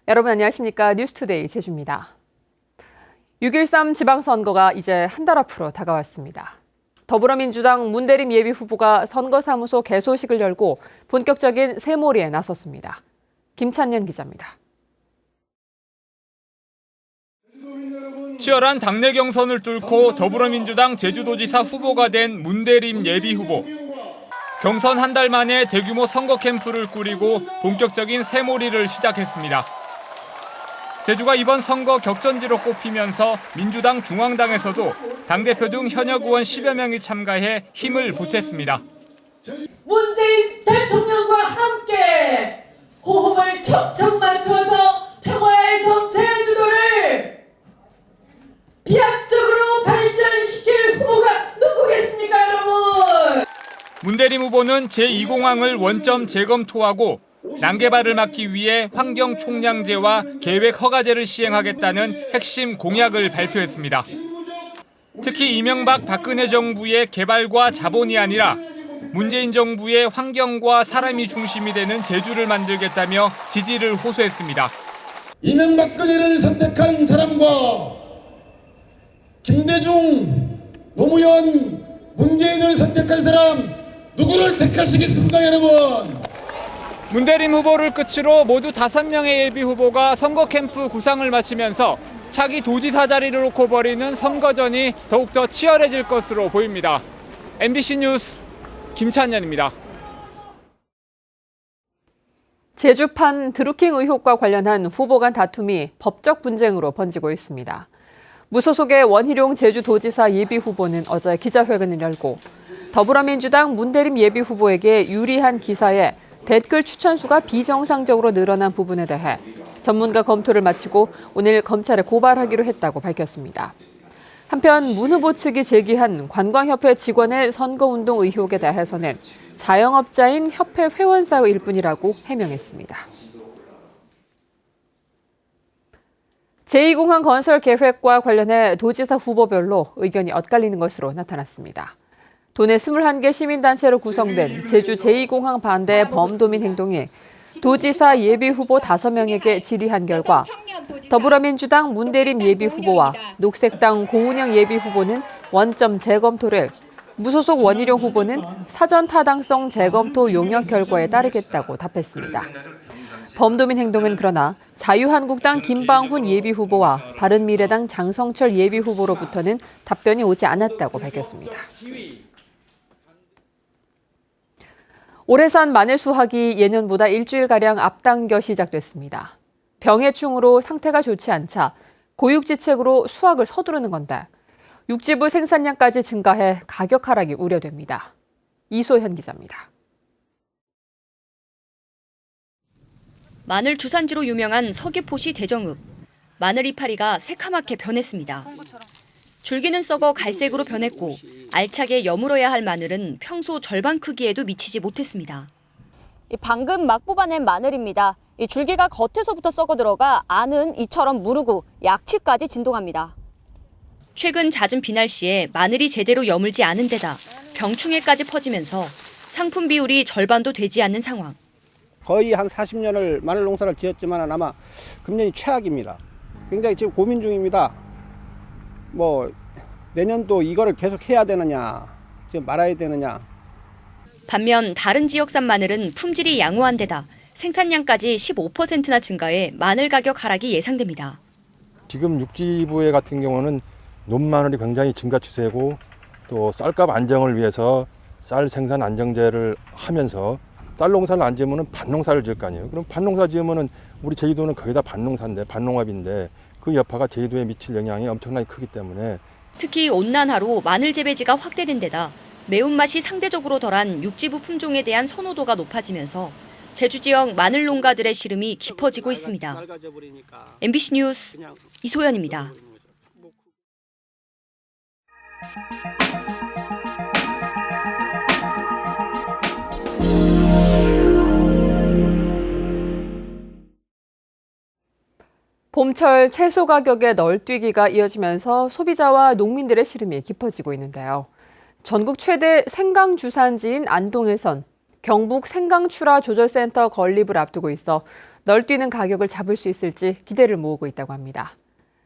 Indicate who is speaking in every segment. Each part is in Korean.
Speaker 1: 여러분 안녕하십니까? 뉴스투데이 제주입니다. 6.13 지방선거가 이제 한 달 앞으로 다가왔습니다. 더불어민주당 문대림 예비후보가 선거사무소 개소식을 열고 본격적인 새몰이에 나섰습니다. 김찬년 기자입니다.
Speaker 2: 치열한 당내 경선을 뚫고 더불어민주당 제주도지사 후보가 된 문대림 예비후보. 경선 한 달 만에 대규모 선거 캠프를 꾸리고 본격적인 새몰이를 시작했습니다. 제주가 이번 선거 격전지로 꼽히면서 민주당 중앙당에서도 당대표 등 현역 의원 10여 명이 참가해 힘을 보탰습니다.
Speaker 3: 문재인 대통령과 함께 호흡을 척척 맞춰서 평화의 섬 제주도를 비약적으로 발전시킬 후보가 누구겠습니까, 여러분?
Speaker 2: 문대림 후보는 제2공항을 원점 재검토하고 난개발을 막기 위해 환경총량제와 계획 허가제를 시행하겠다는 핵심 공약을 발표했습니다. 특히 이명박 박근혜 정부의 개발과 자본이 아니라 문재인 정부의 환경과 사람이 중심이 되는 제주를 만들겠다며 지지를 호소했습니다.
Speaker 4: 이명박근혜를 선택한 사람과 김대중, 노무현, 문재인을 선택한 사람 누구를 택하시겠습니까, 여러분?
Speaker 2: 문대림 후보를 끝으로 모두 5명의 예비 후보가 선거 캠프 구상을 마치면서 차기 도지사 자리를 놓고 벌이는 선거전이 더욱더 치열해질 것으로 보입니다. MBC 뉴스 김찬년입니다.
Speaker 1: 제주판 드루킹 의혹과 관련한 후보 간 다툼이 법적 분쟁으로 번지고 있습니다. 무소속의 원희룡 제주도지사 예비후보는 어제 기자회견을 열고 더불어민주당 문대림 예비후보에게 유리한 기사에 댓글 추천수가 비정상적으로 늘어난 부분에 대해 전문가 검토를 마치고 오늘 검찰에 고발하기로 했다고 밝혔습니다. 한편 문 후보 측이 제기한 관광협회 직원의 선거운동 의혹에 대해서는 자영업자인 협회 회원사의 일뿐이라고 해명했습니다. 제2공항 건설 계획과 관련해 도지사 후보별로 의견이 엇갈리는 것으로 나타났습니다. 도내 21개 시민단체로 구성된 제주 제2공항 반대 범도민 행동이 도지사 예비후보 5명에게 질의한 결과 더불어민주당 문대림 예비후보와 녹색당 고은영 예비후보는 원점 재검토를, 무소속 원희룡 후보는 사전 타당성 재검토 용역 결과에 따르겠다고 답했습니다. 범도민 행동은 그러나 자유한국당 김방훈 예비후보와 바른미래당 장성철 예비후보로부터는 답변이 오지 않았다고 밝혔습니다. 올해산 마늘 수확이 예년보다 일주일가량 앞당겨 시작됐습니다. 병해충으로 상태가 좋지 않자 고육지책으로 수확을 서두르는 건데 육지부 생산량까지 증가해 가격 하락이 우려됩니다. 이소현 기자입니다.
Speaker 5: 마늘 주산지로 유명한 서귀포시 대정읍. 마늘 이파리가 새카맣게 변했습니다. 줄기는 썩어 갈색으로 변했고 알차게 여물어야 할 마늘은 평소 절반 크기에도 미치지 못했습니다.
Speaker 6: 방금 막 뽑아낸 마늘입니다. 이 줄기가 겉에서부터 썩어 들어가 안은 이처럼 무르고 약취까지 진동합니다.
Speaker 5: 최근 잦은 비 날씨에 마늘이 제대로 여물지 않은 데다 병충해까지 퍼지면서 상품 비율이 절반도 되지 않는 상황.
Speaker 7: 거의 한 40년을 마늘 농사를 지었지만 아마 금년이 최악입니다. 굉장히 지금 고민 중입니다. 내년도 이거를 계속 해야 되느냐, 지금 말아야 되느냐.
Speaker 5: 반면 다른 지역산 마늘은 품질이 양호한 데다 생산량까지 15%나 증가해 마늘 가격 하락이 예상됩니다.
Speaker 8: 지금 육지부에 같은 경우는 논마늘이 굉장히 증가 추세고 또 쌀값 안정을 위해서 쌀 생산 안정제를 하면서 쌀 농사를 안 지으면 밭농사를 지을 거 아니에요. 그럼 밭농사 지으면 우리 제주도는 거의 다 밭농사인데, 밭농업인데 그 여파가 제주도에 미칠 영향이 엄청나게 크기 때문에
Speaker 5: 특히 온난화로 마늘 재배지가 확대된 데다 매운맛이 상대적으로 덜한 육지부 품종에 대한 선호도가 높아지면서 제주 지역 마늘 농가들의 시름이 깊어지고 있습니다. MBC 뉴스 이소연입니다.
Speaker 1: 봄철 채소 가격의 널뛰기가 이어지면서 소비자와 농민들의 시름이 깊어지고 있는데요. 전국 최대 생강 주산지인 안동에선 경북 생강출하조절센터 건립을 앞두고 있어 널뛰는 가격을 잡을 수 있을지 기대를 모으고 있다고 합니다.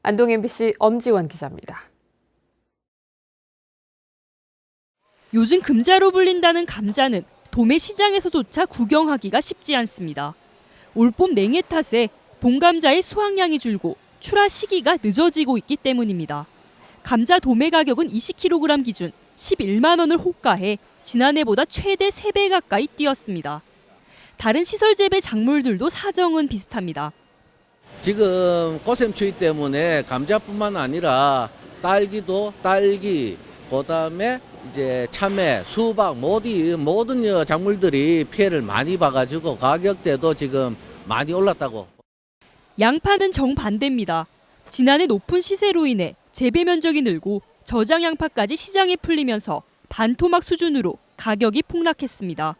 Speaker 1: 안동 MBC 엄지원 기자입니다.
Speaker 9: 요즘 금자로 불린다는 감자는 도매 시장에서조차 구경하기가 쉽지 않습니다. 올봄 냉해 탓에 봄감자의 수확량이 줄고 출하 시기가 늦어지고 있기 때문입니다. 감자 도매 가격은 20kg 기준 11만 원을 호가해 지난해보다 최대 3배 가까이 뛰었습니다. 다른 시설 재배 작물들도 사정은 비슷합니다.
Speaker 10: 지금 꽃샘추위 때문에 감자뿐만 아니라 딸기도 딸기, 그다음에 이제 참외, 수박, 모든 작물들이 피해를 많이 봐가지고 가격대도 지금 많이 올랐다고.
Speaker 9: 양파는 정반대입니다. 지난해 높은 시세로 인해 재배 면적이 늘고 저장 양파까지 시장에 풀리면서 반토막 수준으로 가격이 폭락했습니다.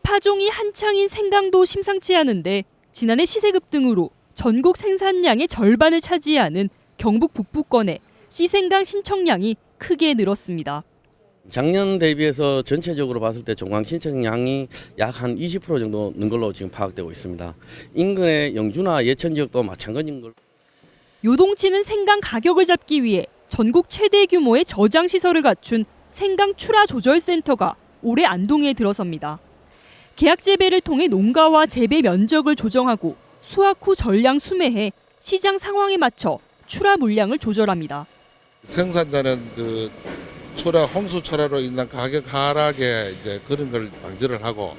Speaker 9: 파종이 한창인 생강도 심상치 않은데 지난해 시세 급등으로 전국 생산량의 절반을 차지하는 경북 북부권의 씨생강 신청량이 크게 늘었습니다.
Speaker 11: 작년 대비해서 전체적으로 봤을 때 종강 신청량이 약 한 20% 정도 는 걸로 지금 파악되고 있습니다. 인근의 영주나 예천 지역도 마찬가지인 걸로.
Speaker 9: 요동치는 생강 가격을 잡기 위해 전국 최대 규모의 저장 시설을 갖춘 생강출하조절센터가 올해 안동에 들어섭니다. 계약 재배를 통해 농가와 재배 면적을 조정하고 수확 후 전량 수매해 시장 상황에 맞춰 출하 물량을 조절합니다.
Speaker 12: 생산자는 출하 홍수 출하로 인한 가격 하락에 이제 그런 걸 방지를 하고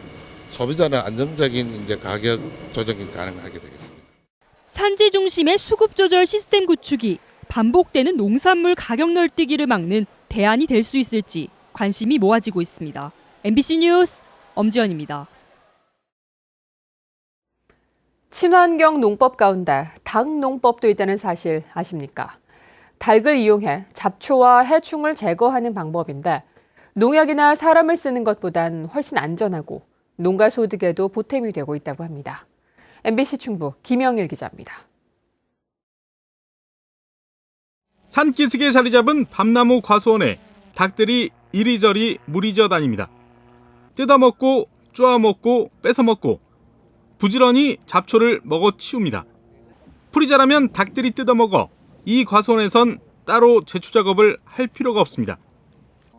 Speaker 12: 소비자는 안정적인 이제 가격 조정이 가능하게 되겠습니다.
Speaker 9: 산지 중심의 수급 조절 시스템 구축이 반복되는 농산물 가격 널뛰기를 막는 대안이 될 수 있을지 관심이 모아지고 있습니다. MBC 뉴스 엄지연입니다.
Speaker 1: 친환경 농법 가운데 닭 농법도 있다는 사실 아십니까? 닭을 이용해 잡초와 해충을 제거하는 방법인데 농약이나 사람을 쓰는 것보단 훨씬 안전하고 농가 소득에도 보탬이 되고 있다고 합니다. MBC 충북 김영일 기자입니다.
Speaker 2: 산기슭에 자리 잡은 밤나무 과수원에 닭들이 이리저리 무리져 다닙니다. 뜯어먹고 쪼아먹고 뺏어먹고 부지런히 잡초를 먹어치웁니다. 풀이 자라면 닭들이 뜯어먹어 이 과수원에선 따로 제초 작업을 할 필요가 없습니다.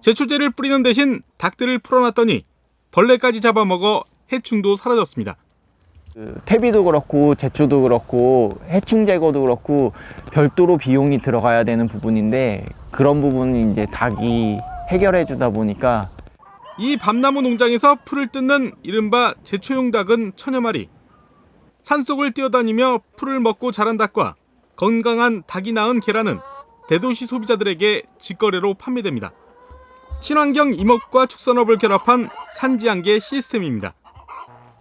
Speaker 2: 제초제를 뿌리는 대신 닭들을 풀어놨더니 벌레까지 잡아먹어 해충도 사라졌습니다.
Speaker 13: 퇴비도 그렇고 제초도 그렇고 해충 제거도 그렇고 별도로 비용이 들어가야 되는 부분인데 그런 부분은 이제 닭이 해결해 주다 보니까
Speaker 2: 이 밤나무 농장에서 풀을 뜯는 이른바 제초용 닭은 1000여 마리. 산속을 뛰어다니며 풀을 먹고 자란 닭과 건강한 닭이 낳은 계란은 대도시 소비자들에게 직거래로 판매됩니다. 친환경 임업과 축산업을 결합한 산지한계 시스템입니다.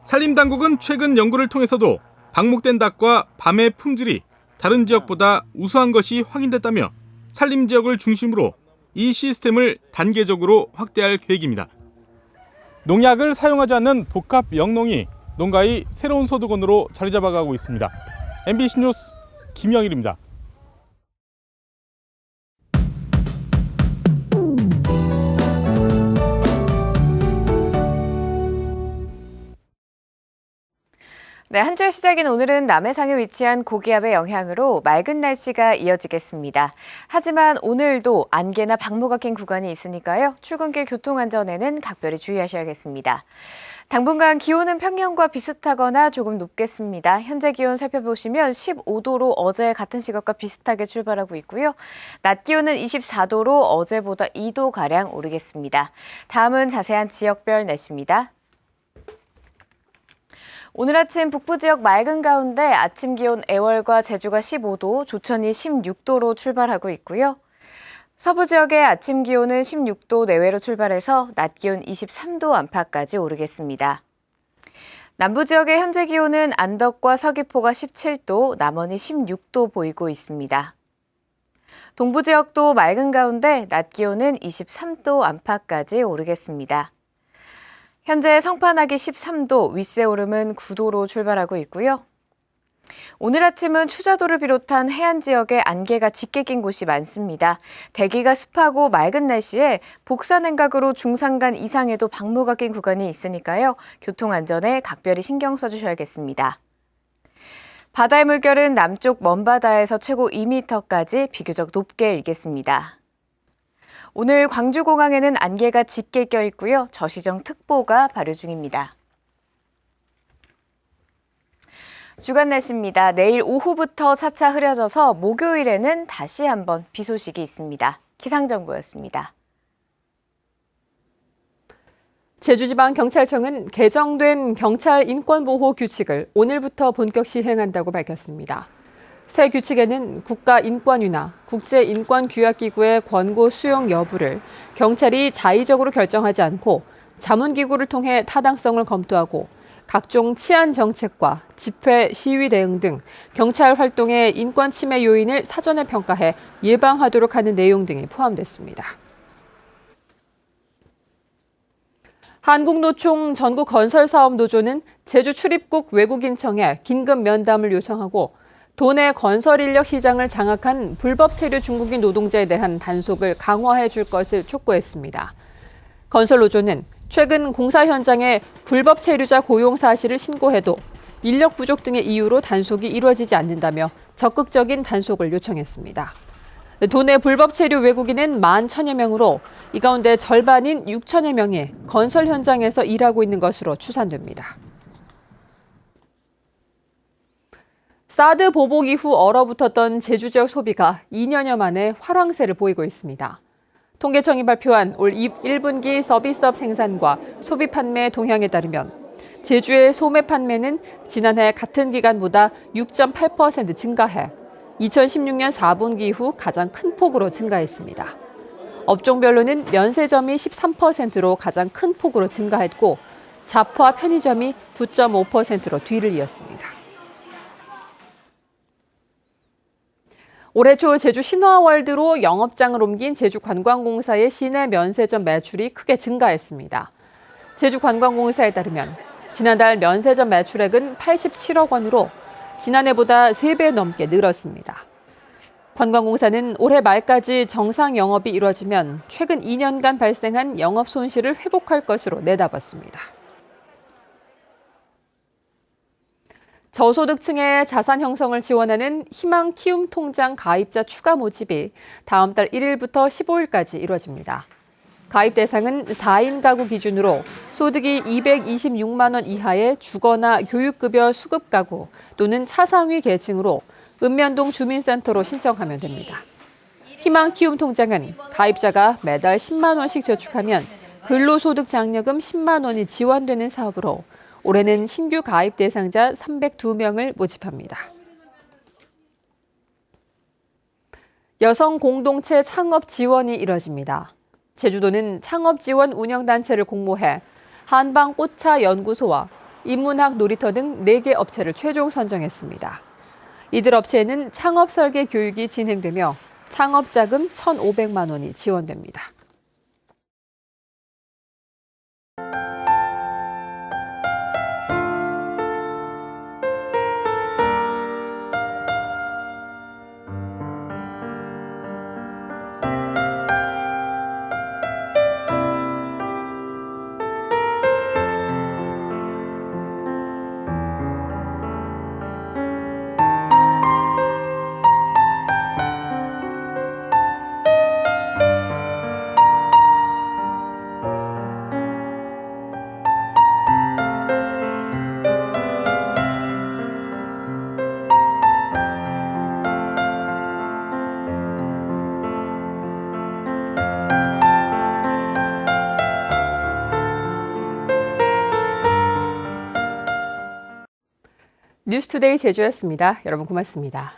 Speaker 2: 산림당국은 최근 연구를 통해서도 방목된 닭과 밤의 품질이 다른 지역보다 우수한 것이 확인됐다며 산림지역을 중심으로 이 시스템을 단계적으로 확대할 계획입니다. 농약을 사용하지 않는 복합 영농이 농가의 새로운 소득원으로 자리 잡아가고 있습니다. MBC 뉴스 김영일입니다.
Speaker 14: 네, 한 주의 시작인 오늘은 남해상에 위치한 고기압의 영향으로 맑은 날씨가 이어지겠습니다. 하지만 오늘도 안개나 방모가 낀 구간이 있으니까요. 출근길 교통안전에는 각별히 주의하셔야겠습니다. 당분간 기온은 평년과 비슷하거나 조금 높겠습니다. 현재 기온 살펴보시면 15도로 어제 같은 시각과 비슷하게 출발하고 있고요. 낮 기온은 24도로 어제보다 2도가량 오르겠습니다. 다음은 자세한 지역별 날씨입니다. 오늘 아침 북부 지역 맑은 가운데 아침 기온 애월과 제주가 15도, 조천이 16도로 출발하고 있고요. 서부 지역의 아침 기온은 16도 내외로 출발해서 낮 기온 23도 안팎까지 오르겠습니다. 남부 지역의 현재 기온은 안덕과 서귀포가 17도, 남원이 16도 보이고 있습니다. 동부 지역도 맑은 가운데 낮 기온은 23도 안팎까지 오르겠습니다. 현재 성판악이 13도, 윗세오름은 9도로 출발하고 있고요. 오늘 아침은 추자도를 비롯한 해안 지역에 안개가 짙게 낀 곳이 많습니다. 대기가 습하고 맑은 날씨에 복사냉각으로 중산간 이상에도 방모가 낀 구간이 있으니까요. 교통안전에 각별히 신경 써주셔야겠습니다. 바다의 물결은 남쪽 먼바다에서 최고 2m까지 비교적 높게 일겠습니다. 오늘 광주공항에는 안개가 짙게 껴 있고요. 저시정특보가 발효 중입니다. 주간 날씨입니다. 내일 오후부터 차차 흐려져서 목요일에는 다시 한번 비 소식이 있습니다. 기상정보였습니다.
Speaker 1: 제주지방경찰청은 개정된 경찰 인권보호 규칙을 오늘부터 본격 시행한다고 밝혔습니다. 새 규칙에는 국가인권위나 국제인권규약기구의 권고 수용 여부를 경찰이 자의적으로 결정하지 않고 자문기구를 통해 타당성을 검토하고 각종 치안 정책과 집회, 시위 대응 등 경찰 활동의 인권 침해 요인을 사전에 평가해 예방하도록 하는 내용 등이 포함됐습니다. 한국노총 전국건설사업노조는 제주 출입국 외국인청에 긴급 면담을 요청하고 도내 건설인력 시장을 장악한 불법 체류 중국인 노동자에 대한 단속을 강화해 줄 것을 촉구했습니다. 건설노조는 최근 공사 현장에 불법 체류자 고용 사실을 신고해도 인력 부족 등의 이유로 단속이 이루어지지 않는다며 적극적인 단속을 요청했습니다. 도내 불법 체류 외국인은 11,000여 명으로 이 가운데 절반인 6,000여 명이 건설 현장에서 일하고 있는 것으로 추산됩니다. 사드 보복 이후 얼어붙었던 제주 지역 소비가 2년여 만에 활황세를 보이고 있습니다. 통계청이 발표한 올 1분기 서비스업 생산과 소비 판매 동향에 따르면 제주의 소매 판매는 지난해 같은 기간보다 6.8% 증가해 2016년 4분기 이후 가장 큰 폭으로 증가했습니다. 업종별로는 면세점이 13%로 가장 큰 폭으로 증가했고 잡화와 편의점이 9.5%로 뒤를 이었습니다. 올해 초 제주 신화월드로 영업장을 옮긴 제주관광공사의 시내 면세점 매출이 크게 증가했습니다. 제주관광공사에 따르면 지난달 면세점 매출액은 87억 원으로 지난해보다 3배 넘게 늘었습니다. 관광공사는 올해 말까지 정상 영업이 이루어지면 최근 2년간 발생한 영업 손실을 회복할 것으로 내다봤습니다. 저소득층의 자산 형성을 지원하는 희망 키움 통장 가입자 추가 모집이 다음 달 1일부터 15일까지 이루어집니다. 가입 대상은 4인 가구 기준으로 소득이 226만 원 이하의 주거나 교육급여 수급 가구 또는 차상위 계층으로 읍면동 주민센터로 신청하면 됩니다. 희망 키움 통장은 가입자가 매달 10만 원씩 저축하면 근로소득 장려금 10만 원이 지원되는 사업으로 올해는 신규 가입 대상자 302명을 모집합니다. 여성 공동체 창업 지원이 이뤄집니다. 제주도는 창업 지원 운영단체를 공모해 한방꽃차 연구소와 인문학 놀이터 등 4개 업체를 최종 선정했습니다. 이들 업체에는 창업 설계 교육이 진행되며 창업자금 1,500만 원이 지원됩니다. 뉴스투데이 제주였습니다. 여러분 고맙습니다.